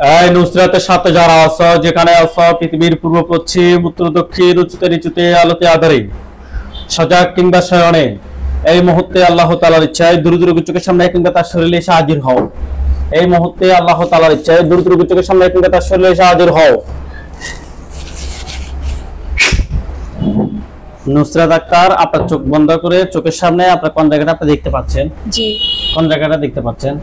এই নুসরাতের সাথে যারা আছো, যেখানে আছো, পৃথিবীর পূর্ব পশ্চিম উত্তর দক্ষিণ উচ্চতে নিচুতে আলোতে আধারে সজাগ কিংবা শয়নে এই মুহূর্তে আল্লাহ তাআলার ইচ্ছায় দূর দূর চোখের সামনে কিংবা তার শরীরে এসে হাজির হও। এই মুহূর্তে আল্লাহ তাআলার ইচ্ছায় দূর দূর চোখের সামনে কিংবা তার শরীরে এসে হাজির হও। নুসরাত আক্তার, আপনার চোখ বন্ধ করে চোখের সামনে আপনার কোন জায়গাটা আপনি দেখতে পাচ্ছেন? জি। কোন জায়গাটা দেখতে পাচ্ছেন?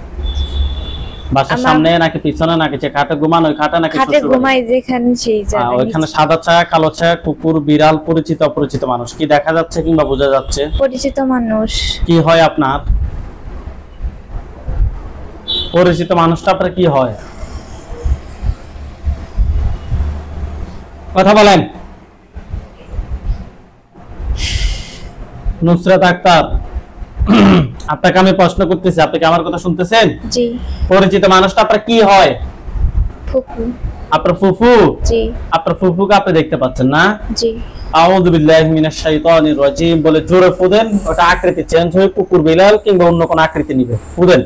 বাসার সামনে নাকি পিছনে নাকি যে খাটে ঘুমান ওই খাটে নাকি খাটে ঘুমাই যেখানে সেই জায়গা। ওইখানে সাদা ছায়া কালো ছায়া কুকুর বিড়াল পরিচিত অপরিচিত মানুষ কি দেখা যাচ্ছে কিংবা বোঝা যাচ্ছে? পরিচিত মানুষ। কি হয় আপনার? পরিচিত মানুষটা আপনার কি হয়? কথা বলেন। নুসরাত আক্তার, আপনাকে আমি প্রশ্ন করতেছি, আপনি কি আমার কথা শুনতেছেন? জি। পরিচিত মানুষটা আপনার কি হয়? ফুফু। আপনার ফুফু? জি। আপনার ফুফুকে আপনি দেখতে পাচ্ছেন না? জি। আউযু বিল্লাহি মিনাশ শাইতানির রাজিম বলে জোরে ফুদেন, ওটা আকৃতি চেঞ্জ হয়ে কুকুর বিড়াল কিংবা অন্য কোন আকৃতি নিবে। ফুদেন।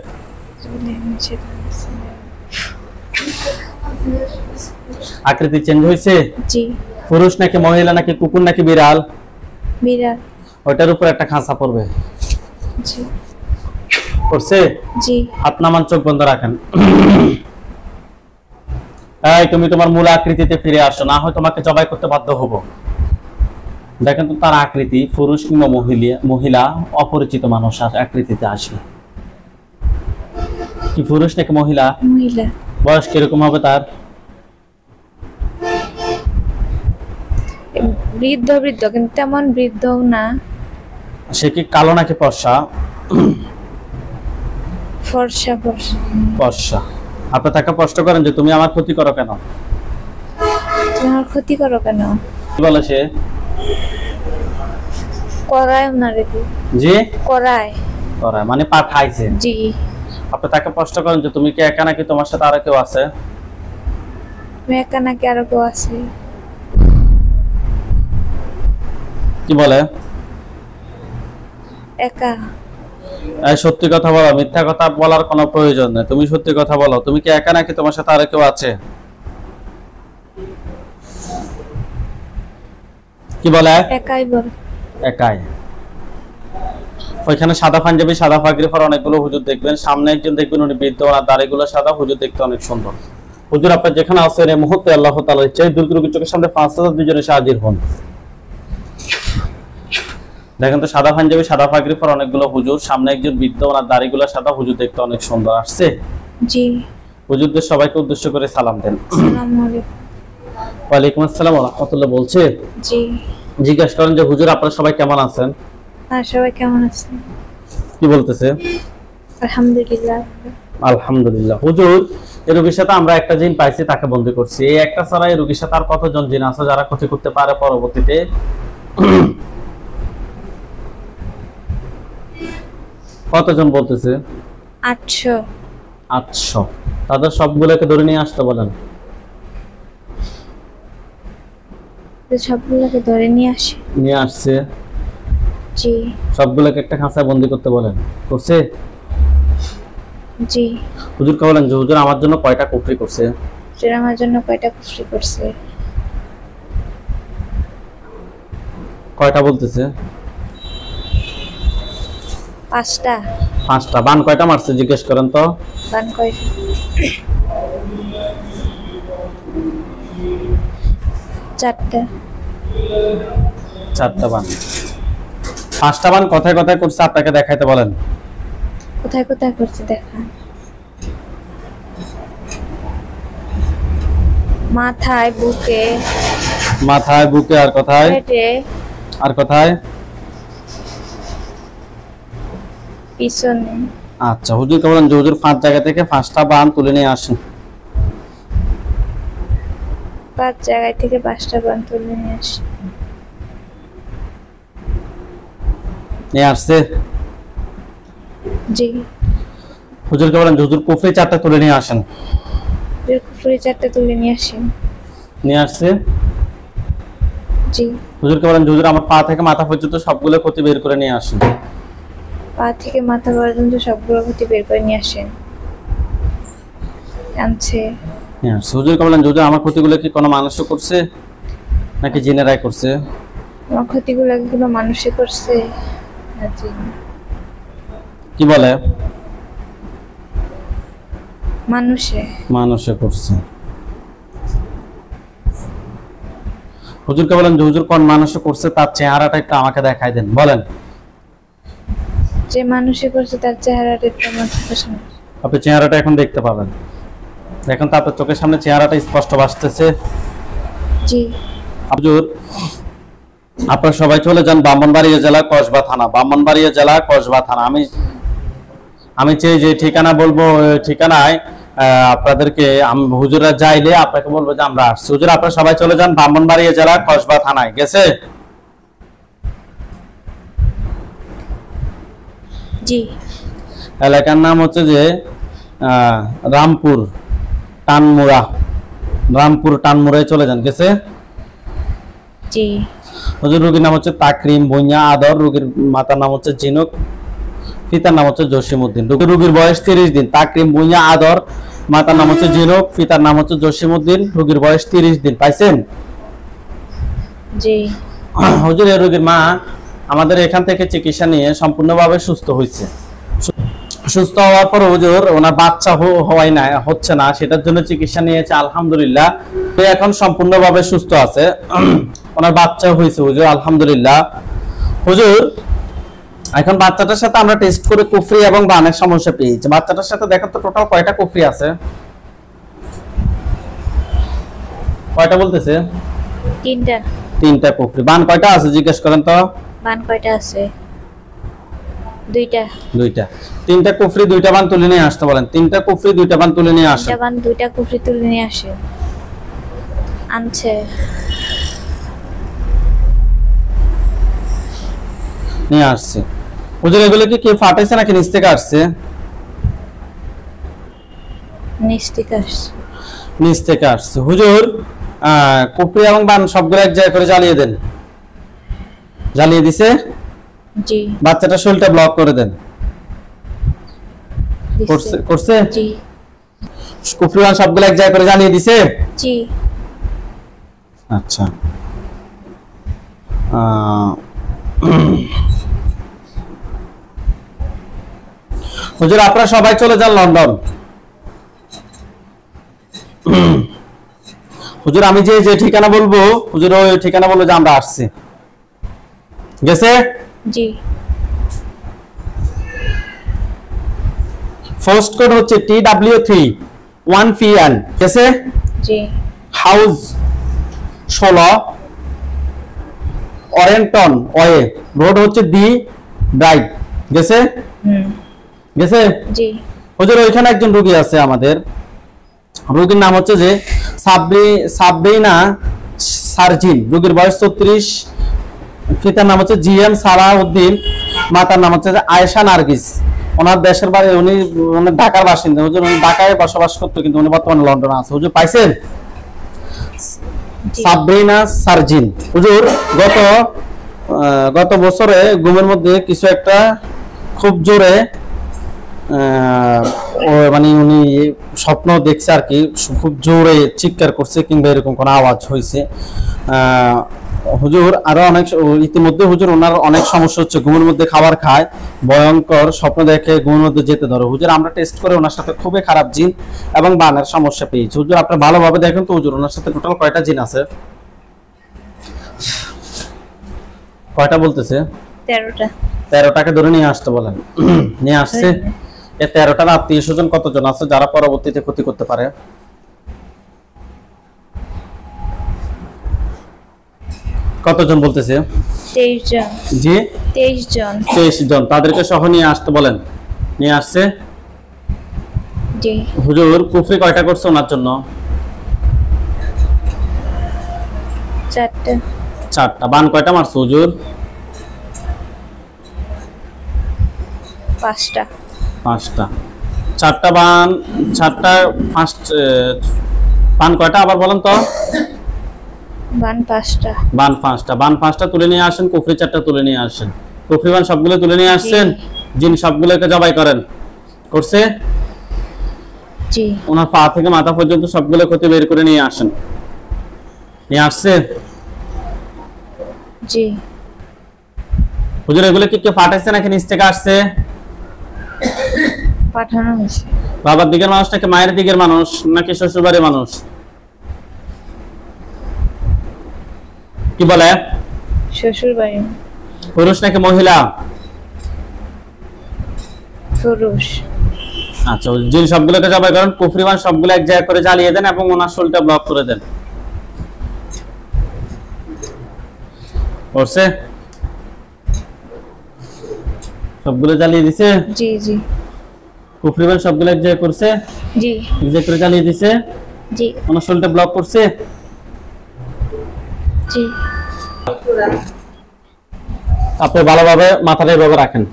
আকৃতি চেঞ্জ হয়েছে? জি। পুরুষ নাকি মহিলা নাকি কুকুর নাকি বিড়াল? বিড়াল। ওটার উপর একটা খাঁচা পড়বে। জি। পড়ছে? জি। হাত নামান, চোখ বন্ধ রাখেন। এই তুমি তোমার মূল আকৃতিতে ফিরে আসো, না হয় তোমাকে জবাই করতে বাধ্য হব। দেখেন তো তার আকৃতি পুরুষ কিংবা মহিলা অপরিচিত মানুষ আকৃতিতে আসবে। কি পুরুষ নাকি মহিলা? মহিলা। বয়স কিরকম হবে তার? বৃদ্ধ বৃদ্ধ কিন্তু তেমন বৃদ্ধও না। সে কি কালো নাকি ফর্সা? ফর্সা। ফর্সা। ফর্সা। আপনি তাকে প্রশ্ন করেন যে তুমি আমার ক্ষতি করো কেন? তুমি আমার ক্ষতি করো কেন? কি বলে সে? করায় ওনারে কি? জি করায়। করায় মানে পাঠাইছে। জি। আপনি তাকে প্রশ্ন করেন যে তুমি কি একা নাকি তোমার সাথে আরো কেউ আছে? তুমি একা নাকি আরো কেউ আছে? কি বলে? একা। এই সত্যি কথা বলো, মিথ্যা কথা বলার কোনো প্রয়োজন নেই। তুমি সত্যি কথা বলো, তুমি কি একা নাকি তোমার সাথে আরো কেউ আছে? কি বলে? একাই বল। একাই। ওইখানে সাদা পাঞ্জাবি সাদা পাগড়ি পরা অনেকগুলো হুজুর দেখবেন, সামনে একজন দেখবেন উনি বৃদ্ধ, ওনার দাড়িগুলো সাদা, হুজুর দেখতে অনেক সুন্দর। হুজুর আপনি যেখানে আছেন এই মুহূর্তে আল্লাহ তাআলার ইচ্ছায় দূর দূর চোখের সামনে ৫,০০০ দুজনে হাজির হন। দেখেন তো সাদা পাঞ্জাবি সাদা পাগড়ি পরা অনেকগুলো হুজুর, সামনে একজন বৃদ্ধ, ওনার দাড়িগুলো সাদা, হুজুর দেখতে অনেক সুন্দর। আসছে? জি। হুজুরদের সবাইকে উদ্দেশ্য করে সালাম দেন। আসসালামু আলাইকুম। ওয়ালাইকুম আসসালাম ওয়া রাহমাতুল্লাহ বলছে। জি। জিজ্ঞেস করেন যে হুজুর আপনারা সবাই কেমন আছেন? আর সবাই কেমন আছেন? কি বলতেছে? আলহামদুলিল্লাহ। আলহামদুলিল্লাহ। হুজুর এই রোগীর সাথে আমরা একটা জিন পাইছি, তাকে বন্দী করছি। এই একটা ছাড়া এই রোগীর সাথে আর কতজন জিন আছে যারা ক্ষতি করতে পারে পরবর্তীতে? কতজন বলতেছে? ৮০০। ৮০০। তাদের সবগুলোকে ধরে নিয়ে আসতে বলেন। সবগুলোকে ধরে নিয়ে আসে। নিয়ে আসছে? জি। সবগুলোকে একটা খাঁচায় বন্দী করতে বলেন। করছে? জি। হুজুরকে বলেন যে হুজুর আমার জন্য কয়টা কুফরি করছে? হুজুর আমার জন্য কয়টা কুফরি করছে? কয়টা বলতেছে? ৫টা। ৫টা। বান কয়টা মারছে জিজ্ঞেস করেন তো? বান কয়টা? ৪টা। ৪টা বান। ৫টা বান কথায় কথায় করছে, আপনাকে দেখাইতে বলেন। কোথায় কোথায় করছে দেখা? মাথায়, বুকে। মাথায়, বুকে, আর কোথায়? পেটে। আর কোথায়? পিছনে। আচ্ছা, হুজুরকে বলেন যে হুজুর ৫ জায়গা থেকে ৫টা বান তুলে নিয়ে আসেন। ৫ জায়গা থেকে ৫টা বান তুলে নিয়ে আসে। নিয়ে আসছে? জি। হুজুরকে বলেন যে হুজুর কুফরি ৪টা তুলে নিয়ে আসেন। কুফরি ৪টা তুলে নিয়ে আসেন। নিয়ে আসছে? জি। হুজুরকে বলেন যে হুজুর আমার পা থেকে মাথা পর্যন্ত সবগুলো ক্ষতি বের করে নিয়ে আসেন। পা থেকে মাথা পর্যন্ত সবগুলো ক্ষতি বের করে নিয়ে আসেন। আনছে। হ্যাঁ, হুজুর বলেন হুজুর আমার ক্ষতিগুলো কি কোনো মানুষ করছে নাকি জিনেরাই করছে? আমার ক্ষতিগুলো কি কোনো মানুষে করছে না জিন? কি বলে? মানুষে করছে। হুজুরকে বলেন যে হুজুর কোন মানুষে করছে তার চেহারাটা একটু আমাকে দেখাই দেন, বলেন। যে মানুষে করছে তার চেহারাটা একটু আমার চোখের সামনে। আপনি চেহারাটা এখন দেখতে পাবেন, এখন তো আপনার চোখের সামনে চেহারাটা স্পষ্ট ভাসতেছে। জি হুজুর আপনারা সবাই চলে যান ব্রাহ্মণবাড়িয়া জেলা কসবা থানা, ব্রাহ্মণবাড়িয়া জেলা কসবা থানা। আমি চাই যে ঠিকানা বলবো, ওই ঠিকানায় আপনাদেরকে হুজুররা যাইলে আপনাকে বলবো যে আমরা আসছি। হুজুর আপনারা সবাই চলে যান ব্রাহ্মণবাড়িয়া জেলা কসবা থানায়। গেছে? জি। এলাকার নাম হচ্ছে যে রামপুর টানমুড়া, রামপুর টানমুড়ায় চলে যান। গেছে? জি। হুজুর রোগীর নাম হচ্ছে তাকরিম ভুঁইয়া আদর, রোগীর মাতার নাম হচ্ছে জিনুক, পিতার নাম হচ্ছে জসিমউদ্দিন। রোগীর বয়স 30 দিন। তাকরিম ভুঁইয়া আদর, মাতার নাম হচ্ছে জিনুক, পিতার নাম হচ্ছে জসিমউদ্দিন, রোগীর বয়স 30 দিন। পাইছেন? জি। হুজুর এই রোগীর মা আমাদের এখান থেকে চিকিৎসা নিয়ে সম্পূর্ণভাবে সুস্থ হয়েছে। সুস্থ হওয়ার পর হুজুর ওনার বাচ্চা হচ্ছে না, সেটার জন্য চিকিৎসা নিয়েছে। আলহামদুলিল্লাহ এখন সম্পূর্ণভাবে সুস্থ আছে, ওনার বাচ্চা হয়েছে হুজুর, আলহামদুলিল্লাহ। হুজুর এখন বাচ্চাটার সাথে আমরা টেস্ট করে কুফরি এবং বানের সমস্যা পেয়েছি। বাচ্চাটার সাথে দেখো তো টোটাল কয়টা কুফরি আছে? কয়টা বলতেছে? তিনটা কুফরি। বান কয়টা আছে জিজ্ঞেস করেন তো? বান কয়টা আছে? দুইটা। তিনটা কুফরি দুইটা বান তুলে নিয়ে আসতে বলেন। তিনটা কুফরি দুইটা বান তুলে নিয়ে আসে। দুইটা কুফরি তুলে নিয়ে আসে। আনছে। নিয়ে আসছে। হুজুর এগুলো কি কে ফাটাইছে নাকি নিচ থেকে আসছে? নিচ থেকে আসছে। হুজুর কুফরি এবং বান সবগুলো এক জায়গায় করে জ্বালিয়ে দেন। জ্বালিয়ে দিছে? জি। বাচ্চাটা শরীরটা ব্লক করে দেন। করছে? জি। কুফরি বান সবগুলো এক জায়গায় করে জ্বালিয়ে দিছে? জি। আচ্ছা। হুজুর আপনারা সবাই চলে যান লন্ডন। হুজুর আমি যে ঠিকানা বলবো, হুজুর ওই ঠিকানা বলবো যে আমরা আসছি। গেছে? জি। পোস্ট কোড হচ্ছে TW3 1PN। গেছে? জি। হাউস 16 অরেন্টন ওয়ে, রোড হচ্ছে দি ব্রাইট। গেছে? গেছে? জি। হুজুর ওইখানে একজন রোগী আছে আমাদের, রোগীর নাম হচ্ছে যে সাবরিনা সারজিন, রোগীর বয়স 34, পিতার নাম হচ্ছে GM সালাউদ্দিন, মাতার নাম হচ্ছে আয়েশা নার্গিস। ওনার দেশের বাড়ি, উনি ঢাকার বাসিন্দা। হুজুর উনি ঢাকায় বসবাস করতো কিন্তু উনি বর্তমানে লন্ডনে আছে। হুজুর পাইছেন? সাবরিনা সারজিন। হুজুর গত বছরে ঘুমের মধ্যে কিছু একটা খুব জোরে মানে উনি স্বপ্ন দেখছে আর কি, খুব জোরে চিৎকার করছে কিংবা এরকম কোন আওয়াজ হয়েছে। হুজুর আরো অনেক ইতিমধ্যে হুজুর ওনার অনেক সমস্যা হচ্ছে, ঘুমের মধ্যে খাবার খায়, ভয়ঙ্কর স্বপ্ন দেখে ঘুমের মধ্যে যেতে ধরে। হুজুর আমরা টেস্ট করে ওনার সাথে খুবই খারাপ জিন এবং বানের সমস্যা পেয়েছি। হুজুর আপনি ভালোভাবে দেখেন তো হুজুর ওনার সাথে টোটাল কয়টা জিন আছে? কয়টা বলতেছে? 13টা। 13টাকে ধরে নিয়ে আসতে বলেন। নিয়ে আসছে। এই 13টার আত্মীয় স্বজন কতজন আছে যারা পরবর্তীতে ক্ষতি করতে পারে? কতজন বলতেছে? 23 জন। জি 23 জন। 23 জন। তাদেরকে সহ নিয়ে আসতে বলেন। নিয়ে আসছে? জি। হুজুর কুফরি কয়টা করছে ওনার জন্য? 4টা। 4টা। বান কয়টা মারছে হুজুর? 5টা। 5টা। 4টা বান, 4টা ফার্স্ট বান কয়টা আবার বলেন তো? বান 5টা। বান 5টা। বান 5টা তুলে নিয়ে আসেন, কুফরি 4টা তুলে নিয়ে আসেন। কুফরি বান সবগুলো তুলে নিয়ে আসছেন, জিন সবগুলোকে জবাই করেন। করছে? জি ওনার পা থেকে মাথা পর্যন্ত সবগুলো ক্ষতি বের করে নিয়ে আসেন। নিয়ে আসছে? জি হুজুর এগুলো কি কেউ পাঠাইছে নাকি নিচ থেকে আসছে? পাঠানো হয়েছে। বাবার দিকের মানুষ নাকি মায়ের দিকের মানুষ নাকি শ্বশুর বাড়ির মানুষ? কি বলে? শ্বশুর বাড়ি। পুরুষ নাকি মহিলা? পুরুষ। আচ্ছা, জিন সবগুলোকে জবাই করেন, কুফরিমান সবগুলো এক জায়গায় করে জ্বালিয়ে দেন এবং ওনার শরীরটা ব্লক করে দেন। করছে? সবগুলো জ্বালিয়ে দিছে? জি জি কুফরিমান সবগুলো এক জায়গায় করছে, জি এক জায়গায় করে জ্বালিয়ে দিছে, জি ওনার শরীরটা ব্লক করছে। জি আপনি ভালোভাবে মাথাটা এভাবে রাখেন।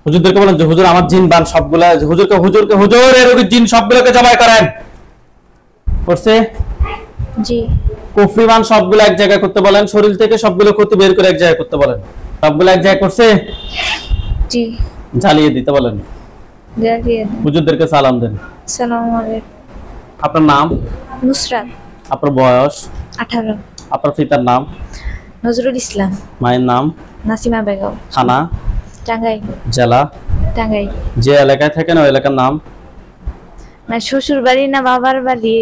হুজুরদেরকে বলেন যে হুজুর আমার জিন বান সবগুলা, হুজুর এর জিন সবগুলোকে জবাই করেন। করছে? জি কুফরিমান সবগুলো এক জায়গায় করতে বলেন, শরীর থেকে সবগুলো ক্ষতি বের করে এক জায়গায় করতে বলেন। সবগুলো এক জায়গায় করছে, জি জ্বালিয়ে দিতে বলেন। জ্বালিয়ে দেন। হুজুরদেরকে সালাম দেন। আসসালামু আলাইকুম। আপনার নাম? নুসরাত। আপনার বয়স? 18। আপনার পিতার নাম? নজরুল ইসলাম। মায়ের নাম? নাসিমা বেগম। থানা? টাঙ্গাইল। জেলা? টাঙ্গাইল। যে এলাকায় থাকেন ওই এলাকার নাম? না শ্বশুর বাড়ি না বাবার বাড়ি?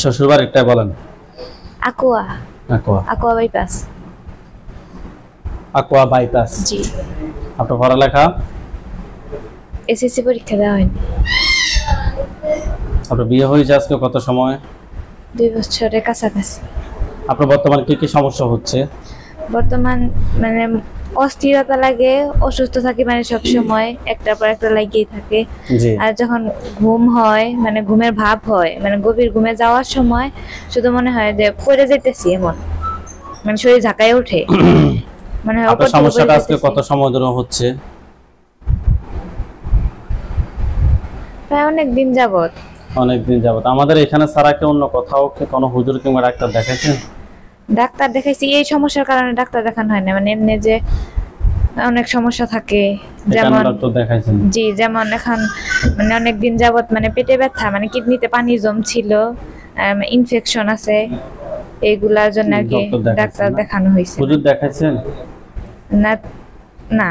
শ্বশুর বাড়িটা বলেন। আকুয়া। আকোয়া। আকুয়া বাইপাস। আকোয়া বাইপাস। জি। আপনার পড়ালেখা? এসএসসি পরীক্ষা দেওয়া হয়নি। আপনার বিয়ে হয়েছে আজকে কত সময়? 2 বছরের কাছাকাছি। আপনার বর্তমানে কি কি সমস্যা হচ্ছে? বর্তমান মানে অস্থিরতা লাগে, অসুস্থ থাকি মানে সব সময় একটার পর একটা লাগিয়ে থাকে। জি। আর যখন ঘুম হয় মানে ঘুমের ভাব হয়, মানে গভীর ঘুমে যাওয়ার সময় শুধু মনে হয় যে পড়ে যাইতেছি, এমন মানে শরীর ঝাঁকায় ওঠে, মানে হয় আপনার উপর থেকে সমস্যাটা পড়ে আজকে যাইতেছি। কত সময় ধরে হচ্ছে? প্রায় অনেক দিন যাবত। অনেকদিন যাবত। আমাদের এখানে ছাড়া কি অন্য কোথাও কি কোনো হুজুর কিংবা ডাক্তার দেখাইছেন? ডাক্তার দেখাইছি, এই সমস্যার কারণে ডাক্তার দেখানো হয় না, মানে এমনি যে অনেক সমস্যা থাকে, এখানে যেমন ডক্টর দেখাইছেন? জি যেমন এখন মানে অনেক দিন যাবত মানে পেটে ব্যথা, মানে কিডনিতে পানি জমছিল, ইনফেকশন আছে, এইগুলার জন্য আর কি ডক্টর দেখাইছেন ডাক্তার না? দেখানো হয়েছে। হুজুর দেখাইছেন? না না